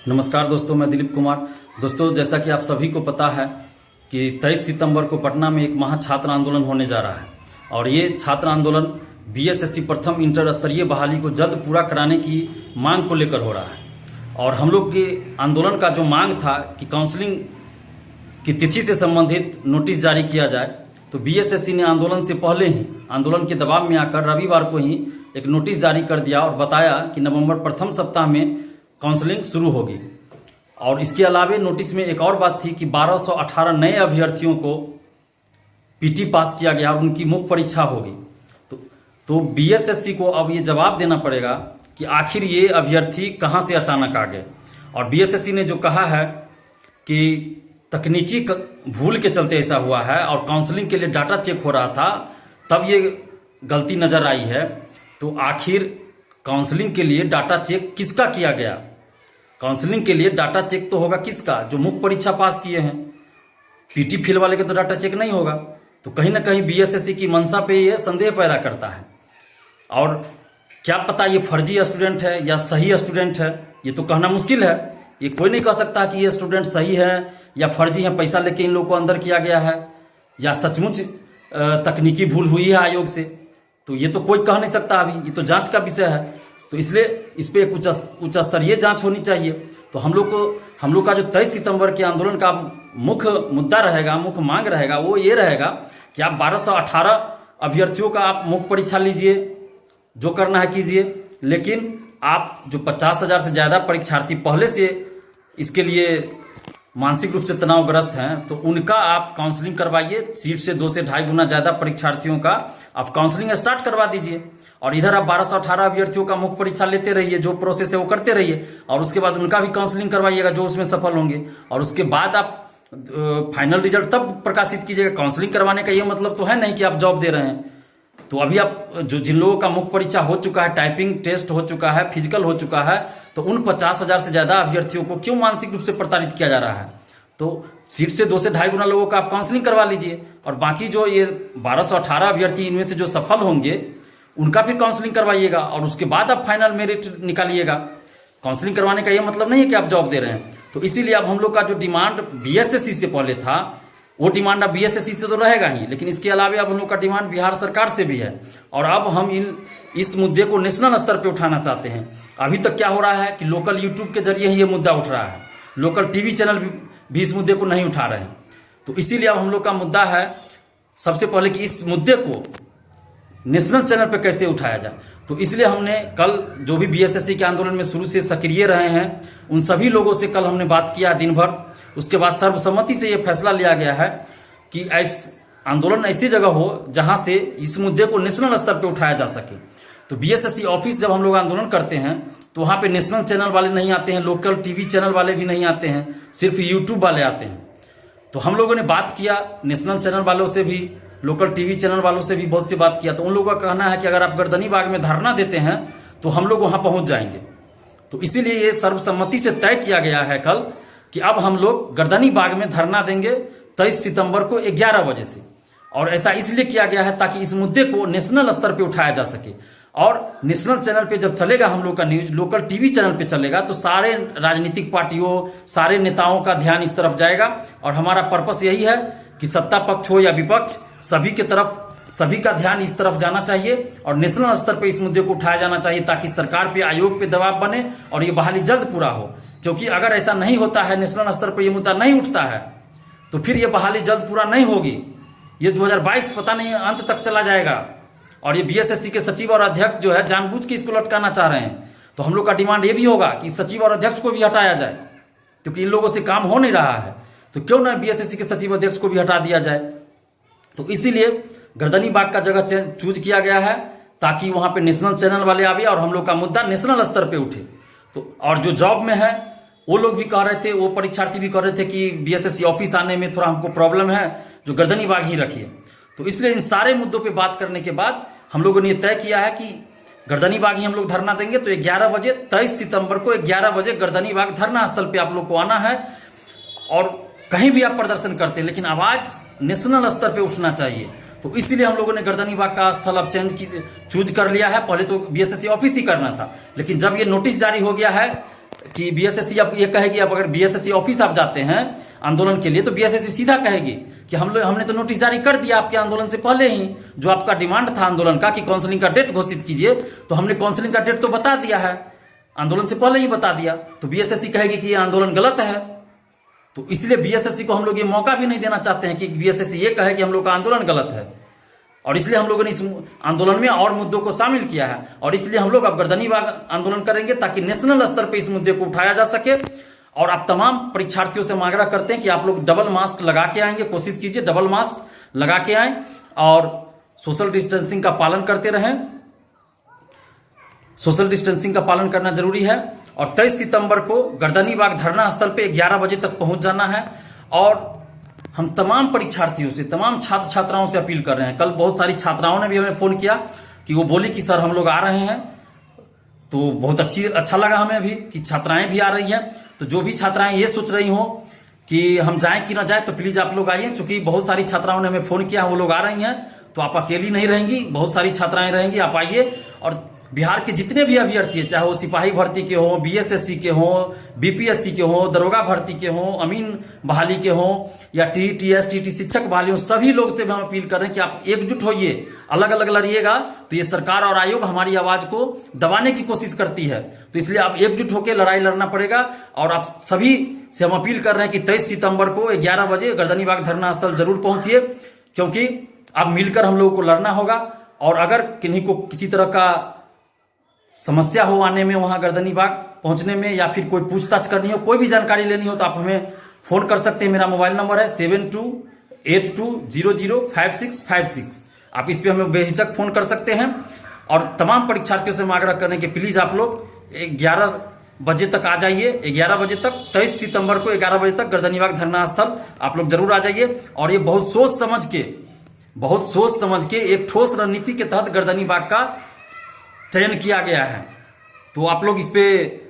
नमस्कार दोस्तों, मैं दिलीप कुमार। दोस्तों, जैसा कि आप सभी को पता है कि 23 सितंबर को पटना में एक महा छात्र आंदोलन होने जा रहा है और ये छात्र आंदोलन बीएसएससी प्रथम इंटर स्तरीय बहाली को जल्द पूरा कराने की मांग को लेकर हो रहा है। और हम लोग के आंदोलन का जो मांग था कि काउंसलिंग की तिथि से संबंधित नोटिस जारी किया जाए, तो बीएसएससी ने आंदोलन से पहले ही आंदोलन के दबाव में आकर रविवार को ही एक नोटिस जारी कर दिया और बताया कि नवंबर प्रथम सप्ताह में काउंसलिंग शुरू होगी। और इसके अलावे नोटिस में एक और बात थी कि 1218 नए अभ्यर्थियों को पीटी पास किया गया और उनकी मुख्य परीक्षा होगी। तो बीएसएससी को अब ये जवाब देना पड़ेगा कि आखिर ये अभ्यर्थी कहां से अचानक आ गए। और बीएसएससी ने जो कहा है कि तकनीकी भूल के चलते ऐसा हुआ है और काउंसलिंग के लिए डाटा चेक हो रहा था, तब ये गलती नजर आई है। तो आखिर काउंसलिंग के लिए डाटा चेक किसका किया गया? काउंसलिंग के लिए डाटा चेक तो होगा किसका? जो मुख्य परीक्षा पास किए हैं। पीटी फेल वाले का तो डाटा चेक नहीं होगा। तो कहीं ना कहीं बीएसएससी की मंशा पे ये संदेह पैदा करता है। और क्या पता ये फर्जी स्टूडेंट है या सही स्टूडेंट है, ये तो कहना मुश्किल है। ये कोई नहीं कह सकता कि ये स्टूडेंट सही है या फर्जी है, पैसा लेके इन लोगों को अंदर किया गया है या सचमुच तकनीकी भूल हुई है आयोग से। तो ये तो कोई कह नहीं सकता अभी, ये तो जांच का विषय है। तो इसलिए इस पे एक उच्च स्तरीय जांच होनी चाहिए। तो हम लोग का जो 23 सितंबर के आंदोलन का मुख्य मुद्दा रहेगा, मुख्य मांग रहेगा, वो ये रहेगा कि आप 1218 अभ्यर्थियों का आप मुख्य परीक्षा लीजिए, जो करना है कीजिए, लेकिन आप जो 50,000 से ज्यादा परीक्षार्थी पहले से इसके लिए मानसिक रूप से तनावग्रस्त हैं, तो उनका आप काउंसलिंग करवाइए। सीट से 2 से 2.5 गुना ज्यादा परीक्षार्थियों का आप काउंसलिंग स्टार्ट करवा दीजिए। और इधर आप 1218 अभ्यर्थियों का मुख्य परीक्षा लेते रहिए, जो प्रोसेस है वो करते रहिए और उसके बाद उनका भी काउंसलिंग करवाइएगा जो उसमें सफल होंगे। और उसके बाद आप फाइनल रिजल्ट तब प्रकाशित कीजिएगा। काउंसलिंग करवाने का ये मतलब तो है नहीं कि आप जॉब दे रहे हैं। तो अभी आप जिन लोगों का मुख्य परीक्षा हो चुका है, टाइपिंग टेस्ट हो चुका है, फिजिकल हो चुका है, तो उन 50,000 से ज्यादा अभ्यर्थियों को क्यों मानसिक रूप से प्रताड़ित किया जा रहा है? तो सीट से 2 से 2.5 गुना लोगों का आप काउंसलिंग करवा लीजिए और बाकी जो ये 1218 अभ्यर्थी इनमें से जो सफल होंगे उनका फिर काउंसलिंग करवाइएगा और उसके बाद आप फाइनल मेरिट निकालिएगा। काउंसलिंग करवाने का ये मतलब नहीं है कि आप जॉब दे रहे हैं। तो इसीलिए अब हम लोग का जो डिमांड बीएसएससी से पहले था, वो डिमांड अब बीएसएससी से तो रहेगा ही, लेकिन इसके अलावा अब हम लोग का डिमांड बिहार सरकार से भी है। और अब हम इस मुद्दे को नेशनल स्तर पे उठाना चाहते हैं। अभी तक क्या हो रहा है कि लोकल यूट्यूब के जरिए ही ये मुद्दा उठ रहा है, लोकल टीवी चैनल भी इस मुद्दे को नहीं उठा रहे हैं। तो इसीलिए अब हम लोग का मुद्दा है सबसे पहले कि इस मुद्दे को नेशनल चैनल पे कैसे उठाया जाए। तो इसलिए हमने कल जो भी बीएसएससी के आंदोलन में शुरू से सक्रिय रहे हैं उन सभी लोगों से कल हमने बात किया दिन भर। उसके बाद सर्वसम्मति से यह फैसला लिया गया है कि आंदोलन ऐसी जगह हो जहां से इस मुद्दे को नेशनल स्तर पे उठाया जा सके। तो बीएसएससी ऑफिस जब हम लोग आंदोलन करते हैं तो वहां पे नेशनल चैनल वाले नहीं आते हैं, लोकल टीवी चैनल वाले भी नहीं आते हैं, सिर्फ यूट्यूब वाले आते हैं। तो हम लोगों ने बात किया नेशनल चैनल वालों से भी, लोकल टीवी चैनल वालों से भी बहुत सी बात किया। तो उन लोगों का कहना है कि अगर आप गर्दनी बाग में धरना देते हैं तो हम लोग वहां पहुंच जाएंगे। तो इसीलिए ये सर्वसम्मति से तय किया गया है कल कि अब हम लोग गर्दनी बाग में धरना देंगे 23 सितंबर को 11 बजे से। और ऐसा इसलिए किया गया है ताकि इस मुद्दे को नेशनल स्तर पे उठाया जा सके। और नेशनल चैनल पे जब चलेगा हम लोग का न्यूज, लोकल टीवी चैनल पे चलेगा, तो सारे राजनीतिक पार्टियों, सारे नेताओं का ध्यान इस तरफ जाएगा। और हमारा पर्पस यही है कि सत्ता पक्ष हो या विपक्ष, सभी का ध्यान इस तरफ जाना चाहिए और नेशनल स्तर पे इस मुद्दे को उठाया जाना चाहिए ताकि सरकार पे, आयोग पे दबाव बने और ये बहाली जल्द पूरा हो। क्योंकि अगर ऐसा नहीं होता है, नेशनल स्तर पे ये मुद्दा नहीं उठता है, तो फिर ये बहाली जल्द पूरा नहीं होगी। ये 2022 पता नहीं अंत तक चला जाएगा। और ये बीएसएससी के सचिव और अध्यक्ष जो है जानबूझ के इसको लटकाना चाह रहे हैं। तो हम लोग का डिमांड ये भी होगा कि सचिव और अध्यक्ष को भी हटाया जाए, क्योंकि इन लोगों से काम हो नहीं रहा है। तो क्यों ना बीएसएससी के सचिव अध्यक्ष को भी हटा दिया जाए। तो इसीलिए गर्दनी बाग का जगह चूज किया गया है ताकि वहां पे नेशनल चैनल वाले आवे और हम लोग का मुद्दा नेशनल स्तर पे उठे। तो और जो जॉब में है वो लोग भी कह रहे थे, वो परीक्षार्थी भी कह रहे थे कि बीएसएससी ऑफिस आने में थोड़ा हमको प्रॉब्लम है, जो गर्दनी बाग ही रखिए। तो इसलिए इन सारे मुद्दों पे बात करने के बाद हम लोगों ने तय किया है कि गर्दनी बाग ही हम लोग धरना देंगे। तो 11 बजे 23 सितंबर को 11 बजे गर्दनी बाग धरना स्थल पे आप लोग को आना है। और कहीं भी आप प्रदर्शन करते हैं, लेकिन आवाज नेशनल स्तर पे उठना चाहिए। तो इसीलिए हम लोगों ने गर्दनी बाग का स्थल अब चूज कर लिया है। पहले तो बीएसएससी ऑफिस ही करना था, लेकिन जब ये नोटिस जारी हो गया है कि बीएसएससी अब ये कहेगी, अब अगर बीएसएससी ऑफिस आप जाते हैं आंदोलन के लिए तो बीएसएससी सीधा कहेगी कि हमने तो नोटिस जारी कर दिया आपके आंदोलन से पहले ही, जो आपका डिमांड था आंदोलन का कि काउंसलिंग का डेट घोषित कीजिए, तो हमने काउंसलिंग का डेट तो बता दिया है, आंदोलन से पहले ही बता दिया। तो बीएसएससी कहेगी कि ये आंदोलन गलत है। तो इसलिए बीएसएससी को हम लोग ये मौका भी नहीं देना चाहते हैं कि बीएसएससी ये कहे कि हम लोग का आंदोलन गलत है, और इसलिए हम लोगों ने इस आंदोलन में और मुद्दों को शामिल किया है। और इसलिए हम लोग अब गर्दनीबाग आंदोलन करेंगे ताकि नेशनल स्तर पर इस मुद्दे को उठाया जा सके। और आप तमाम परीक्षार्थियों से आग्रह करते हैं कि आप लोग डबल मास्क लगा के आएंगे, कोशिश कीजिए डबल मास्क लगा के आए और सोशल डिस्टेंसिंग का पालन करते रहें। सोशल डिस्टेंसिंग का पालन करना जरूरी है। और 23 सितंबर को गर्दनीबाग धरना स्थल पे 11 बजे तक पहुंच जाना है। और हम तमाम परीक्षार्थियों से, तमाम छात्र छात्राओं से अपील कर रहे हैं। कल बहुत सारी छात्राओं ने भी हमें फोन किया कि वो बोली कि सर हम लोग आ रहे हैं, तो बहुत अच्छा लगा हमें भी कि छात्राएं भी आ रही हैं। तो जो भी छात्राएं ये सोच रही हो कि हम जाएं कि ना जाएं, तो प्लीज आप लोग आइए, क्योंकि बहुत सारी छात्राओं ने हमें फोन किया, वो लोग आ रही हैं, तो आप अकेली नहीं रहेंगी, बहुत सारी छात्राएं रहेंगी, आप आइए। और बिहार के जितने भी अभ्यर्थी है, चाहे वो सिपाही भर्ती के हो, बीएसएससी के हो, बीपीएससी के हो, दरोगा भर्ती के हो, अमीन बहाली के हो, या टीटीएस टीटी शिक्षक बहाली हो, सभी लोग से हम अपील कर रहे हैं कि आप एकजुट होइए। अलग अलग लड़िएगा तो ये सरकार और आयोग हमारी आवाज को दबाने की कोशिश करती है, तो इसलिए आप एकजुट होकर लड़ाई लड़ना पड़ेगा। और आप सभी से हम अपील कर रहे हैं कि 23 सितंबर को 11 बजे गर्दनीबाग धरना स्थल जरूर पहुंचिए, क्योंकि अब मिलकर हम लोगों को लड़ना होगा। और अगर किन्हीं को किसी तरह का समस्या हो आने में, वहां गर्दनीबाग पहुंचने में, या फिर कोई पूछताछ करनी हो, कोई भी जानकारी लेनी हो, तो आप हमें फोन कर सकते हैं। मेरा मोबाइल नंबर है 7282005656। आप इस पे हमें बेहिचक फोन कर सकते हैं। और तमाम परीक्षार्थियों से हम आग्रह करें कि प्लीज आप लोग 11 बजे तक आ जाइए। 11 बजे तक 23 सितंबर को 11 बजे तक गर्दनीबाग धरना स्थल आप लोग जरूर आ जाइए। और ये बहुत सोच समझ के एक ठोस रणनीति के तहत गर्दनीबाग का चयन किया गया है। तो आप लोग इस पे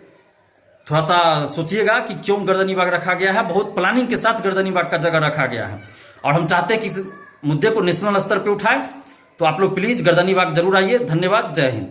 थोड़ा सा सोचिएगा कि क्यों गर्दनीबाग रखा गया है। बहुत प्लानिंग के साथ गर्दनीबाग का जगह रखा गया है, और हम चाहते हैं कि इस मुद्दे को नेशनल स्तर पे उठाएं। तो आप लोग प्लीज गर्दनीबाग जरूर आइए। धन्यवाद, जय हिंद।